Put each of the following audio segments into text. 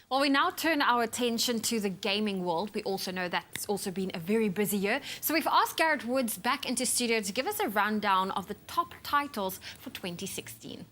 Well, we now turn our attention to the gaming world. We also know that's also been a very busy year. So we've asked Gareth Woods back into studio to give us a rundown of the top titles for 2016.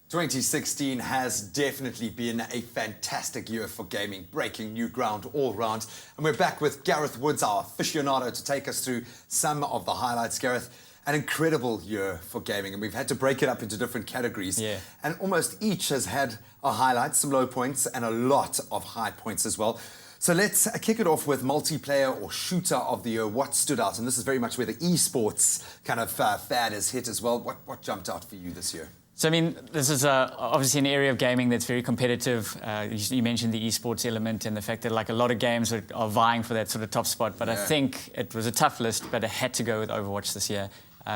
2016 has definitely been a fantastic year for gaming, breaking new ground all round. And we're back with Gareth Woods, our aficionado, to take us through some of the highlights. Gareth, an incredible year for gaming, and we've had to break it up into different categories. Yeah. And almost each has had a highlight, some low points, and a lot of high points as well. So let's kick it off with multiplayer or shooter of the year. What stood out? And this is very much where the esports kind of fad has hit as well. What jumped out for you this year? So, I mean, this is obviously an area of gaming that's very competitive. You mentioned the esports element and the fact that like a lot of games are vying for that sort of top spot. But yeah. I think it was a tough list, but I had to go with Overwatch this year.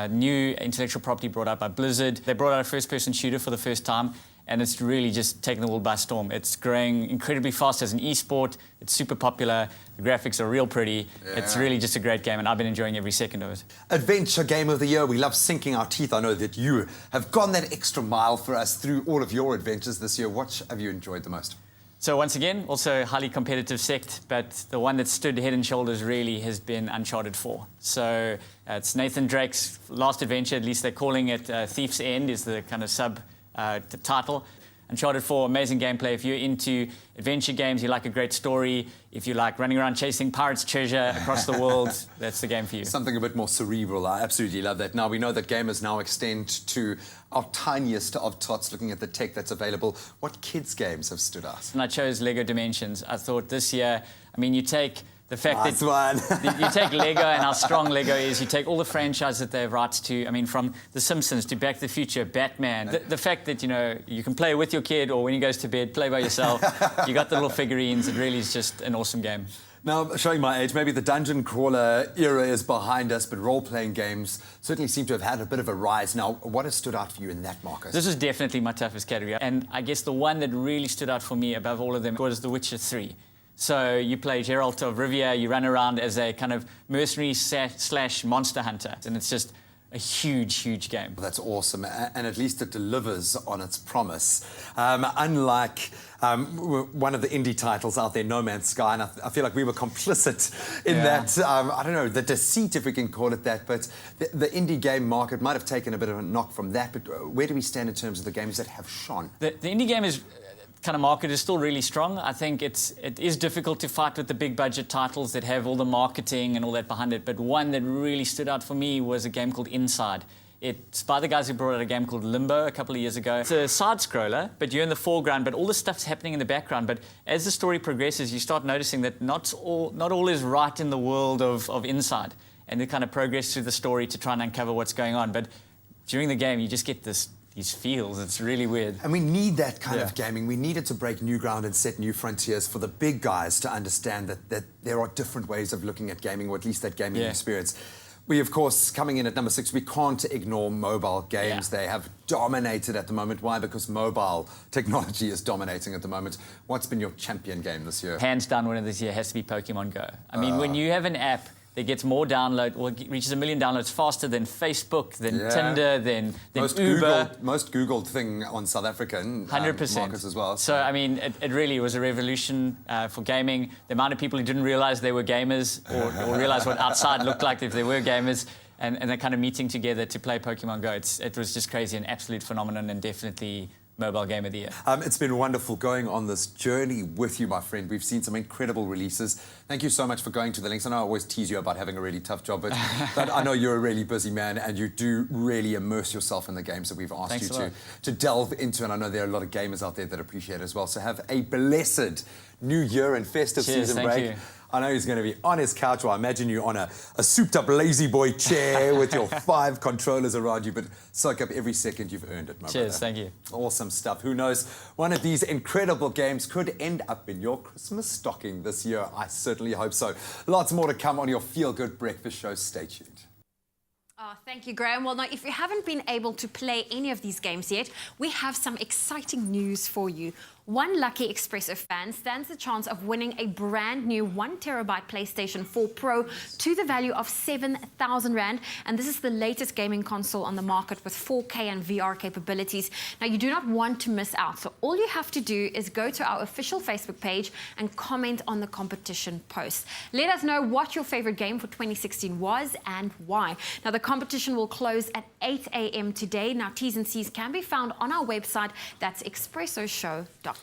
New intellectual property brought out by Blizzard. They brought out a first-person shooter for the first time, and it's really just taken the world by storm. It's growing incredibly fast as an esport. It's super popular. The graphics are real pretty. Yeah. It's really just a great game, and I've been enjoying every second of it. Adventure Game of the Year. We love sinking our teeth. I know that you have gone that extra mile for us through all of your adventures this year. What have you enjoyed the most? So once again, also a highly competitive sect, but the one that stood head and shoulders really has been Uncharted 4. So it's Nathan Drake's last adventure, at least they're calling it Thief's End is the kind of the title. Uncharted 4, amazing gameplay. If you're into adventure games, you like a great story, if you like running around chasing pirates' treasure across the world, that's the game for you. Something a bit more cerebral. I absolutely love that. Now, we know that gamers now extend to our tiniest of tots, looking at the tech that's available. What kids' games have stood out? And I chose Lego Dimensions. I thought this year, I mean, you take the fact nice one. You take Lego and how strong Lego is, you take all the franchises that they have rights to, I mean, from The Simpsons to Back to the Future, Batman. The fact that, you know, you can play with your kid or when he goes to bed, play by yourself. You got the little figurines. It really is just an awesome game. Now, showing my age, maybe the dungeon crawler era is behind us, but role-playing games certainly seem to have had a bit of a rise. Now, what has stood out for you in that, Marcus? This is definitely my toughest category. And I guess the one that really stood out for me above all of them was The Witcher 3. So you play Geralt of Rivia, you run around as a kind of mercenary / monster hunter, and it's just a huge, huge game. Well, that's awesome, and at least it delivers on its promise. Unlike one of the indie titles out there, No Man's Sky, and I feel like we were complicit in that, I don't know, the deceit, if we can call it that, but the indie game market might have taken a bit of a knock from that, but where do we stand in terms of the games that have shone? The indie game is... kind of market is still really strong. I think it is difficult to fight with the big budget titles that have all the marketing and all that behind it. But one that really stood out for me was a game called Inside. It's by the guys who brought out a game called Limbo a couple of years ago. It's a side-scroller, but you're in the foreground, but all the stuff's happening in the background. But as the story progresses, you start noticing that not all is right in the world of Inside. And they kind of progress through the story to try and uncover what's going on. But during the game, you just get these feels. It's really weird. And we need that kind of gaming. We need it to break new ground and set new frontiers for the big guys to understand that there are different ways of looking at gaming, or at least that gaming experience. We, of course, coming in at number 6, we can't ignore mobile games. They have dominated at the moment. Why? Because mobile technology is dominating at the moment. What's been your champion game this year? Hands down, winner this year has to be Pokemon Go. I mean, when you have an app that gets more download, or reaches 1 million downloads faster than Facebook, than Tinder, than Uber. Most Googled thing on South African 100%. markets as well. So, I mean, it really was a revolution for gaming. The amount of people who didn't realize they were gamers or realize what outside looked like if they were gamers, and they're kind of meeting together to play Pokemon Go. It was just crazy, an absolute phenomenon, and definitely mobile game of the year. It's been wonderful going on this journey with you, my friend. We've seen some incredible releases. Thank you so much for going to the links. I know I always tease you about having a really tough job, but I know you're a really busy man and you do really immerse yourself in the games that we've asked you to delve into, and I know there are a lot of gamers out there that appreciate it as well. So have a blessed New Year and festive season break. You. I know he's going to be on his couch, or I imagine you on a souped-up lazy boy chair with your 5 controllers around you, but soak up every second you've earned it, my brother. Thank you. Awesome stuff. Who knows? One of these incredible games could end up in your Christmas stocking this year. I certainly hope so. Lots more to come on your Feel Good Breakfast show. Stay tuned. Oh, thank you, Graham. Well, now, if you haven't been able to play any of these games yet, we have some exciting news for you. One lucky Expresso fan stands the chance of winning a brand new 1 terabyte PlayStation 4 Pro to the value of 7,000 Rand. And this is the latest gaming console on the market with 4K and VR capabilities. Now, you do not want to miss out. So all you have to do is go to our official Facebook page and comment on the competition post. Let us know what your favorite game for 2016 was and why. Now, the competition will close at 8 a.m. today. Now, T's and C's can be found on our website. That's expressoshow.com.